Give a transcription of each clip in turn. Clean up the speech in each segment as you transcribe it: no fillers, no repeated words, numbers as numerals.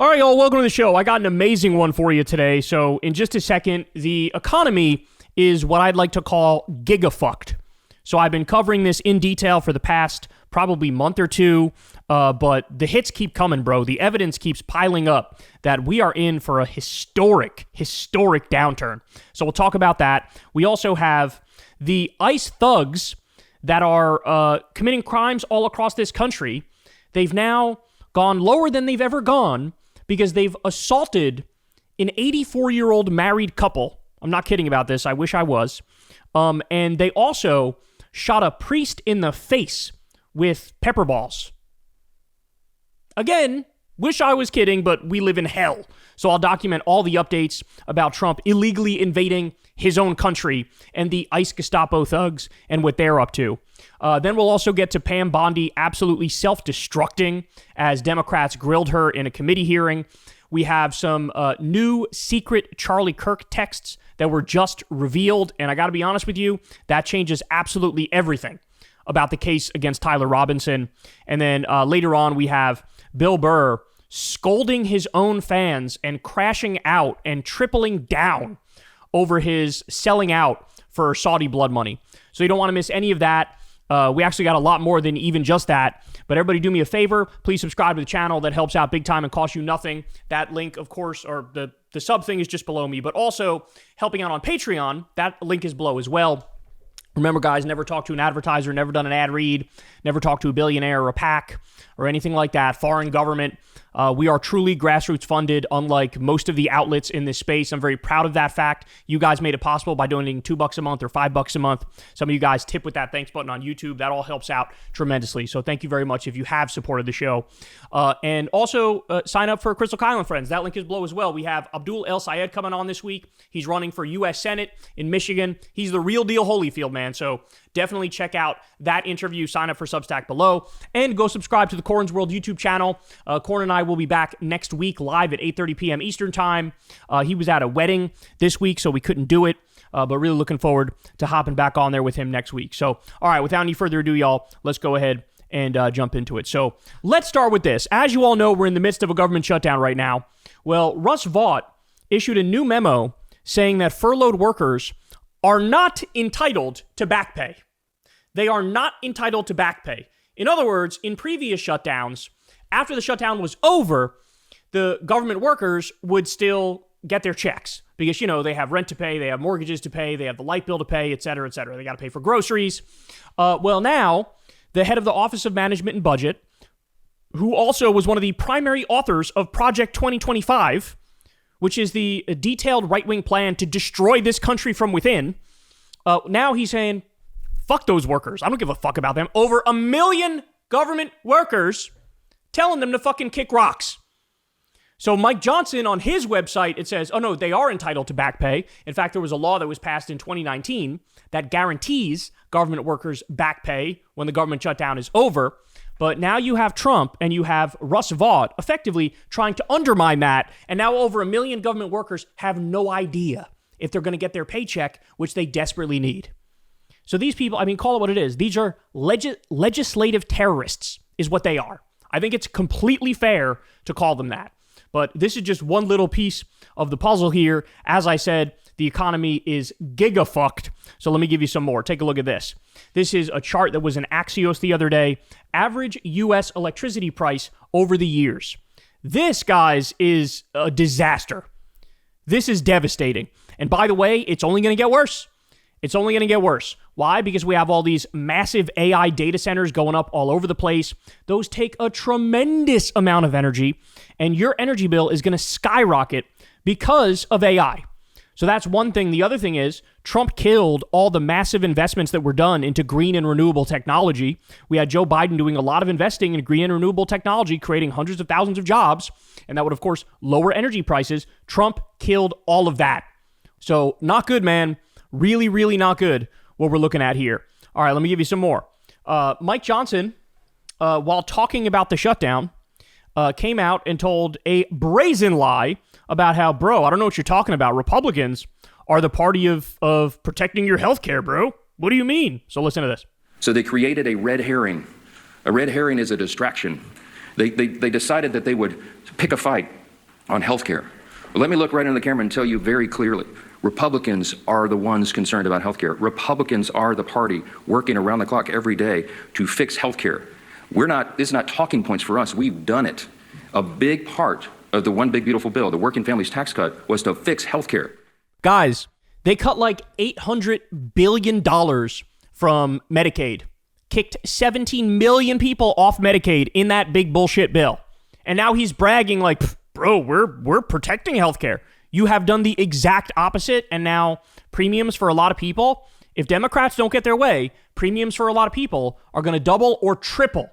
All right, y'all, welcome to the show. I got an amazing one for you today. So in just a second, the economy is what I'd like to call giga-fucked. So I've been covering this in detail for the past probably month or two, but the hits keep coming, bro. The evidence keeps piling up that we are in for a historic downturn. So we'll talk about that. We also have the ICE thugs that are committing crimes all across this country. They've now gone lower than they've ever gone because they've assaulted an 84-year-old married couple. I'm not kidding about this. I wish I was. And they also shot a priest in the face with pepper balls. Again, wish I was kidding, but we live in hell. So I'll document all the updates about Trump illegally invading his own country and the ICE Gestapo thugs and what they're up to. Then we'll also get to Pam Bondi absolutely self-destructing as Democrats grilled her in a committee hearing. We have some new secret Charlie Kirk texts that were just revealed. And I got to be honest with you, that changes absolutely everything about the case against Tyler Robinson. And then later on, we have Bill Burr scolding his own fans and crashing out and tripling down over his selling out for Saudi blood money. So you don't want to miss any of that. We actually got a lot more than even just that. But everybody do me a favor. Please subscribe to the channel. That helps out big time and costs you nothing. That link, of course, or the sub thing is just below me. But also helping out on Patreon, that link is below as well. Remember, guys, never talk to an advertiser, never done an ad read, never talk to a billionaire or a PAC or anything like that. Foreign government. We are truly grassroots funded, unlike most of the outlets in this space. I'm very proud of that fact. You guys made it possible by donating $2 a month or $5 a month. Some of you guys tip with that thanks button on YouTube. That all helps out tremendously. So thank you very much if you have supported the show. And also sign up for Crystal Kyle and Friends. That link is below as well. We have Abdul El Sayed coming on this week. He's running for U.S. Senate in Michigan. He's the real deal Holyfield, man. So definitely check out that interview. Sign up for Substack below. And go subscribe to the Corn's World YouTube channel. Corn and I will be back next week live at 8:30 p.m. Eastern Time. He was at a wedding this week, so we couldn't do it. But really looking forward to hopping back on there with him next week. So, all right, without any further ado, y'all, let's go ahead and jump into it. So let's start with this. As you all know, we're in the midst of a government shutdown right now. Well, Russ Vought issued a new memo saying that furloughed workers are not entitled to back pay. They are not entitled to back pay. In other words, in previous shutdowns, after the shutdown was over, the government workers would still get their checks because, you know, they have rent to pay, they have mortgages to pay, they have the light bill to pay, et cetera, et cetera. They got to pay for groceries. Well, now, the head of the Office of Management and Budget, who also was one of the primary authors of Project 2025, which is the detailed right-wing plan to destroy this country from within, now he's saying, fuck those workers. I don't give a fuck about them. Over 1 million government workers telling them to fucking kick rocks. So Mike Johnson, on his website, it says, oh no, they are entitled to back pay. In fact, there was a law that was passed in 2019 that guarantees government workers back pay when the government shutdown is over. But now you have Trump and you have Russ Vought effectively trying to undermine that. And now over 1 million government workers have no idea if they're going to get their paycheck, which they desperately need. So these people, I mean, call it what it is. These are legislative terrorists is what they are. I think it's completely fair to call them that. But this is just one little piece of the puzzle here. As I said, the economy is giga-fucked. So let me give you some more. Take a look at this. This is a chart that was in Axios the other day. Average U.S. electricity price over the years. This, guys, is a disaster. This is devastating. And by the way, it's only going to get worse. It's only going to get worse. Why? Because we have all these massive AI data centers going up all over the place. Those take a tremendous amount of energy, and your energy bill is going to skyrocket because of AI. So that's one thing. The other thing is Trump killed all the massive investments that were done into green and renewable technology. We had Joe Biden doing a lot of investing in green and renewable technology, creating hundreds of thousands of jobs, and that would, of course, lower energy prices. Trump killed all of that. So not good, man. Really, really not good what we're looking at here. All right, let me give you some more. Mike Johnson, while talking about the shutdown, came out and told a brazen lie about how, bro, I don't know what you're talking about. Republicans are the party of protecting your health care, bro. What do you mean? So listen to this. So they created a red herring. A red herring is a distraction. They decided that they would pick a fight on healthcare. Well, let me look right into the camera and tell you very clearly, Republicans are the ones concerned about healthcare. Republicans are the party working around the clock every day to fix healthcare. This is not talking points for us. We've done it. A big part of the one big beautiful bill, the working families tax cut, was to fix healthcare. Guys, they cut like $800 billion from Medicaid, kicked 17 million people off Medicaid in that big bullshit bill. And now he's bragging like, bro, we're protecting healthcare. You have done the exact opposite, and now premiums for a lot of people, if Democrats don't get their way, premiums for a lot of people are going to double or triple.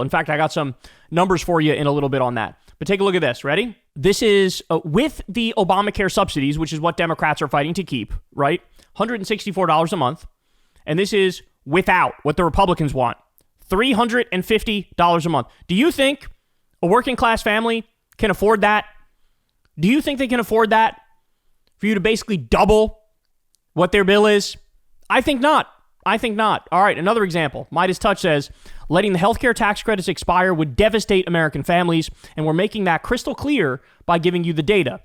In fact, I got some numbers for you in a little bit on that. But take a look at this. Ready? This is with the Obamacare subsidies, which is what Democrats are fighting to keep, right? $164 a month. And this is without what the Republicans want. $350 a month. Do you think a working class family can afford that? Do you think they can afford that? For you to basically double what their bill is? I think not. All right, another example. Midas Touch says, letting the healthcare tax credits expire would devastate American families, and we're making that crystal clear by giving you the data.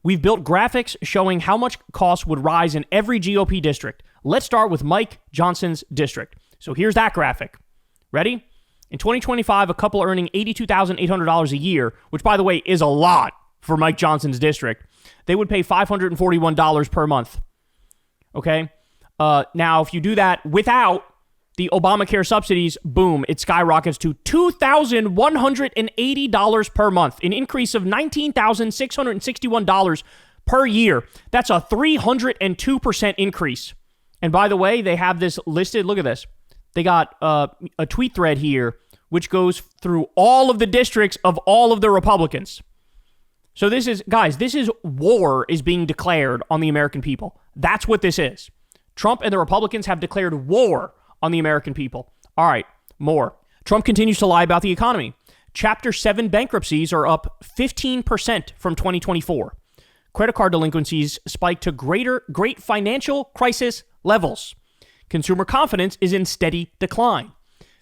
We've built graphics showing how much costs would rise in every GOP district. Let's start with Mike Johnson's district. So here's that graphic. Ready? In 2025, a couple earning $82,800 a year, which, by the way, is a lot for Mike Johnson's district, they would pay $541 per month. Okay? Now, if you do that without the Obamacare subsidies, boom, it skyrockets to $2,180 per month, an increase of $19,661 per year. That's a 302% increase. And by the way, they have this listed. Look at this. They got a tweet thread here, which goes through all of the districts of all of the Republicans. So this is war is being declared on the American people. That's what this is. Trump and the Republicans have declared war on the American people. All right, more. Trump continues to lie about the economy. Chapter 7 bankruptcies are up 15% from 2024. Credit card delinquencies spiked to great financial crisis levels. Consumer confidence is in steady decline.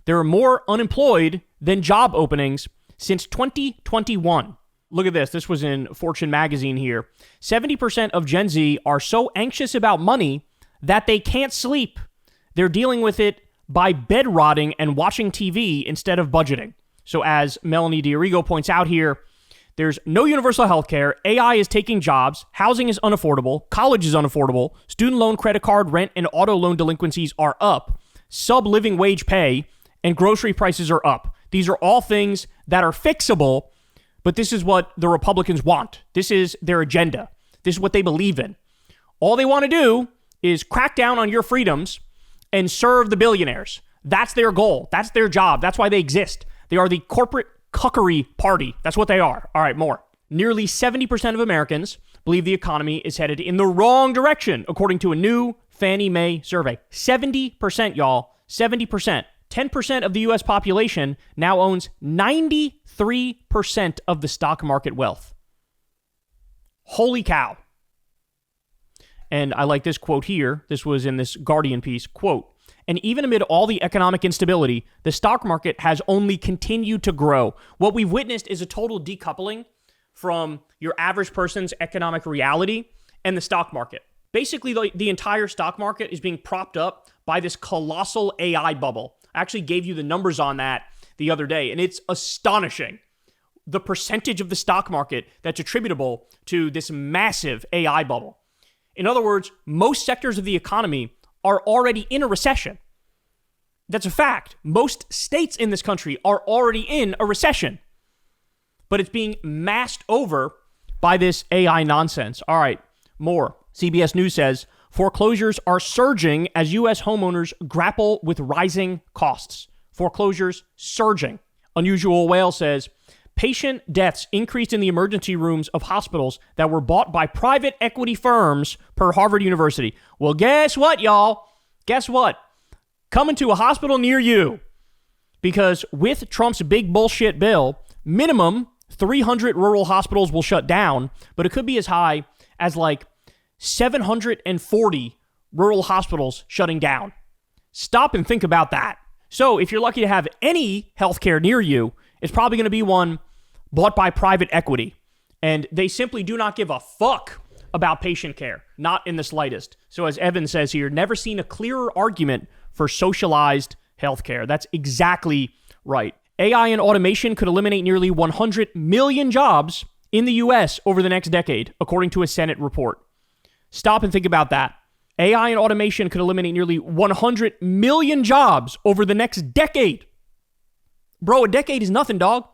There are more unemployed than job openings since 2021. Look at this. This was in Fortune magazine here. 70% of Gen Z are so anxious about money that they can't sleep. They're dealing with it by bed rotting and watching TV instead of budgeting. So as Melanie D'Arrigo points out here, there's no universal health care, AI is taking jobs, housing is unaffordable, college is unaffordable, student loan, credit card, rent, and auto loan delinquencies are up, sub-living wage pay, and grocery prices are up. These are all things that are fixable, but this is what the Republicans want. This is their agenda. This is what they believe in. All they want to do is crack down on your freedoms and serve the billionaires. That's their goal. That's their job. That's why they exist. They are the corporate cuckery party. That's what they are. All right, more. Nearly 70% of Americans believe the economy is headed in the wrong direction, according to a new Fannie Mae survey. 70%, y'all. 70%. 10% of the U.S. population now owns 93% of the stock market wealth. Holy cow. And I like this quote here. This was in this Guardian piece. Quote, and even amid all the economic instability, the stock market has only continued to grow. What we've witnessed is a total decoupling from your average person's economic reality and the stock market. Basically, the entire stock market is being propped up by this colossal AI bubble. I actually gave you the numbers on that the other day, and it's astonishing. The percentage of the stock market that's attributable to this massive AI bubble. In other words, most sectors of the economy are already in a recession. That's a fact. Most states in this country are already in a recession. But it's being masked over by this AI nonsense. All right, more. CBS News says, foreclosures are surging as U.S. homeowners grapple with rising costs. Foreclosures surging. Unusual Whale says, patient deaths increased in the emergency rooms of hospitals that were bought by private equity firms per Harvard University. Well, guess what, y'all? Guess what? Coming to a hospital near you. Because with Trump's big bullshit bill, minimum 300 rural hospitals will shut down, but it could be as high as like 740 rural hospitals shutting down. Stop and think about that. So if you're lucky to have any healthcare near you, it's probably going to be one bought by private equity. And they simply do not give a fuck about patient care, not in the slightest. So as Evan says here, never seen a clearer argument for socialized healthcare. That's exactly right. AI and automation could eliminate nearly 100 million jobs in the U.S. over the next decade, according to a Senate report. Stop and think about that. AI and automation could eliminate nearly 100 million jobs over the next decade. Bro, a decade is nothing, dog.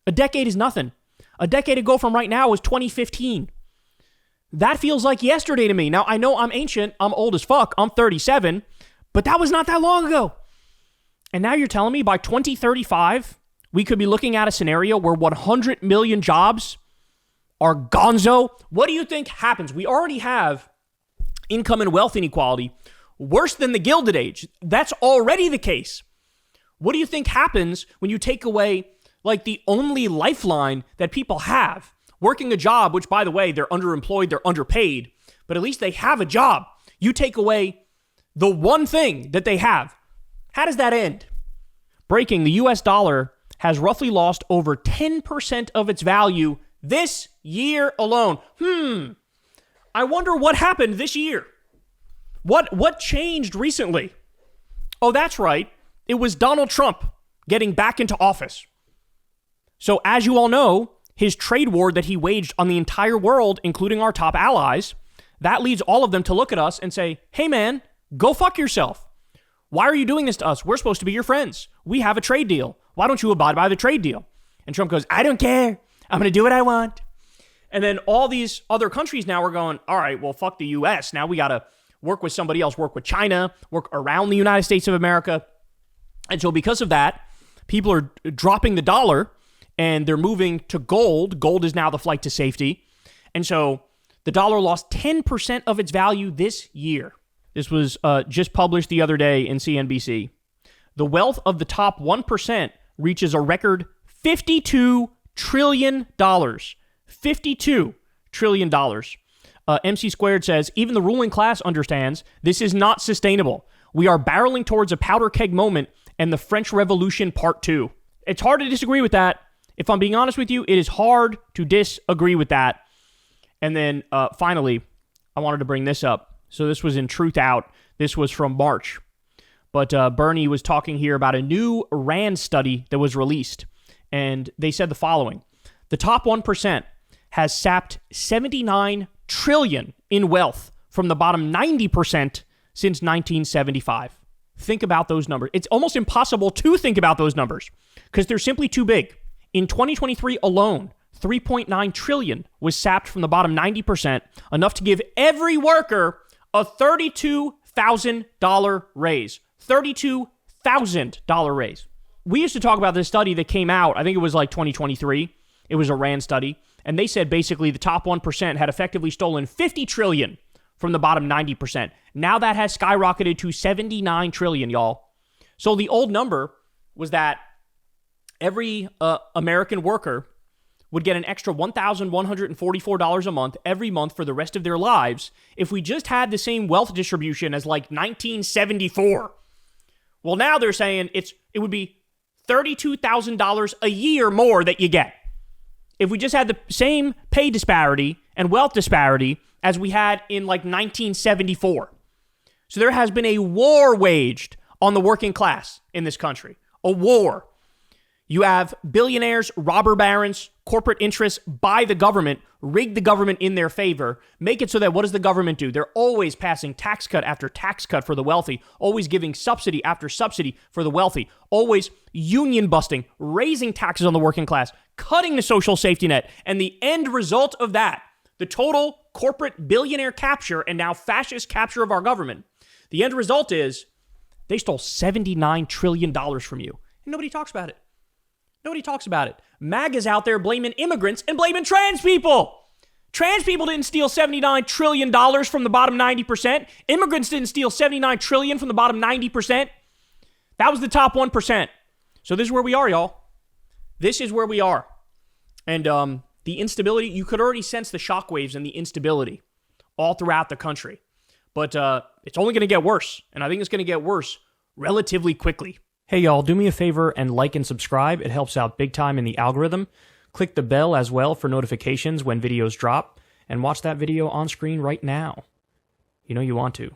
A decade is nothing. A decade ago from right now was 2015. That feels like yesterday to me. Now, I know I'm ancient. I'm old as fuck. I'm 37. But that was not that long ago. And now you're telling me by 2035, we could be looking at a scenario where 100 million jobs are gonzo? What do you think happens? We already have income and wealth inequality worse than the Gilded Age. That's already the case. What do you think happens when you take away like the only lifeline that people have? Working a job, which by the way, they're underemployed, they're underpaid, but at least they have a job. You take away the one thing that they have. How does that end? Breaking, the US dollar has roughly lost over 10% of its value this year alone. I wonder what happened this year. What changed recently? Oh, that's right. It was Donald Trump getting back into office. So as you all know, his trade war that he waged on the entire world, including our top allies, that leads all of them to look at us and say, hey man, go fuck yourself. Why are you doing this to us? We're supposed to be your friends. We have a trade deal. Why don't you abide by the trade deal? And Trump goes, I don't care. I'm going to do what I want. And then all these other countries now are going, all right, well, fuck the U.S. Now we got to work with somebody else, work with China, work around the United States of America. And so because of that, people are dropping the dollar and they're moving to gold. Gold is now the flight to safety. And so the dollar lost 10% of its value this year. This was just published the other day in CNBC. The wealth of the top 1% reaches a record $52 trillion. $52 trillion. MC Squared says, even the ruling class understands this is not sustainable. We are barreling towards a powder keg moment and the French Revolution Part 2. It's hard to disagree with that. If I'm being honest with you, it is hard to disagree with that. And then finally, I wanted to bring this up. So this was in Truth Out. This was from March. But Bernie was talking here about a new RAND study that was released. And they said the following. The top 1% has sapped $79 trillion in wealth from the bottom 90% since 1975. Think about those numbers. It's almost impossible to think about those numbers because they're simply too big. In 2023 alone, $3.9 trillion was sapped from the bottom 90%, enough to give every worker a $32,000 raise. $32,000 raise. We used to talk about this study that came out, I think it was like 2023. It was a RAND study. And they said basically the top 1% had effectively stolen $50 trillion from the bottom 90%. Now that has skyrocketed to $79 trillion, y'all. So the old number was that every American worker would get an extra $1,144 a month every month for the rest of their lives if we just had the same wealth distribution as like 1974. Well, now they're saying it would be $32,000 a year more that you get if we just had the same pay disparity and wealth disparity as we had in like 1974. So there has been a war waged on the working class in this country. A war. You have billionaires, robber barons, corporate interests buy the government, rig the government in their favor, make it so that what does the government do? They're always passing tax cut after tax cut for the wealthy, always giving subsidy after subsidy for the wealthy, always union busting, raising taxes on the working class, cutting the social safety net. And the end result of that, the total corporate billionaire capture and now fascist capture of our government, the end result is they stole $79 trillion from you. And nobody talks about it. Nobody talks about it. MAGA's out there blaming immigrants and blaming trans people. Trans people didn't steal $79 trillion from the bottom 90%. Immigrants didn't steal $79 trillion from the bottom 90%. That was the top 1%. So this is where we are, y'all. This is where we are. And the instability, you could already sense the shockwaves and the instability all throughout the country. But it's only going to get worse. And I think it's going to get worse relatively quickly. Hey, y'all, do me a favor and like and subscribe. It helps out big time in the algorithm. Click the bell as well for notifications when videos drop, and watch that video on screen right now. You know you want to.